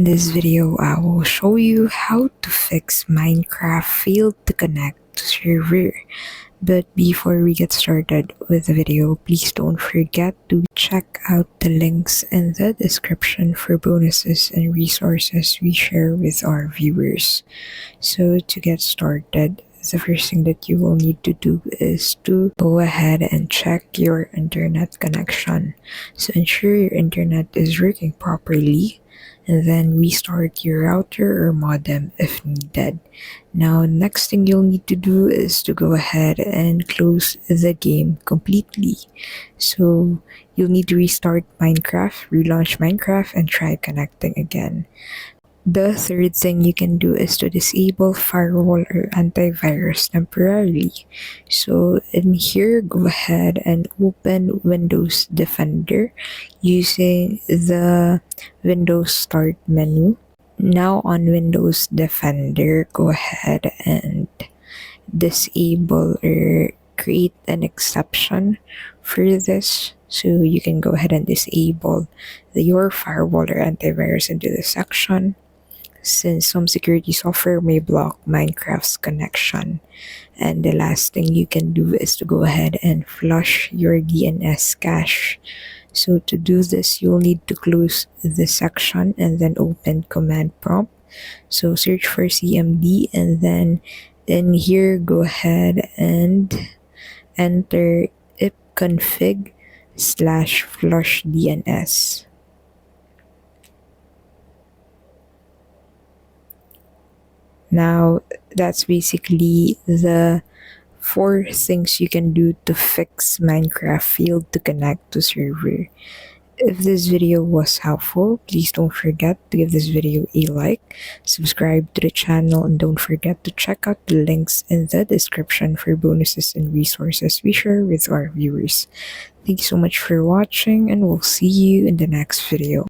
In this video, I will show you how to fix Minecraft failed to connect to server. But before we get started with the video, please don't forget to check out the links in the description for bonuses and resources we share with our viewers. So to get started, the first thing that you will need to do is to go ahead and check your internet connection. So ensure your internet is working properly, and then restart your router or modem if needed. Now, next thing you'll need to do is to go ahead and close the game completely. So you'll need to restart Minecraft, relaunch Minecraft, and try connecting again. The third thing you can do is to disable firewall or antivirus temporarily. So in here, go ahead and open Windows Defender using the Windows Start menu. Now on Windows Defender, go ahead and disable or create an exception for this. So you can go ahead and disable your firewall or antivirus into this section, since some security software may block Minecraft's connection. And the last thing you can do is to go ahead and flush your DNS cache. So to do this, you'll need to close this section and then open command prompt. So search for cmd, and then in here, go ahead and enter ipconfig/flush DNS. Now, that's basically the 4 things you can do to fix Minecraft failed to connect to server. If this video was helpful, please don't forget to give this video a like, subscribe to the channel, and don't forget to check out the links in the description for bonuses and resources we share with our viewers. Thank you so much for watching, and we'll see you in the next video.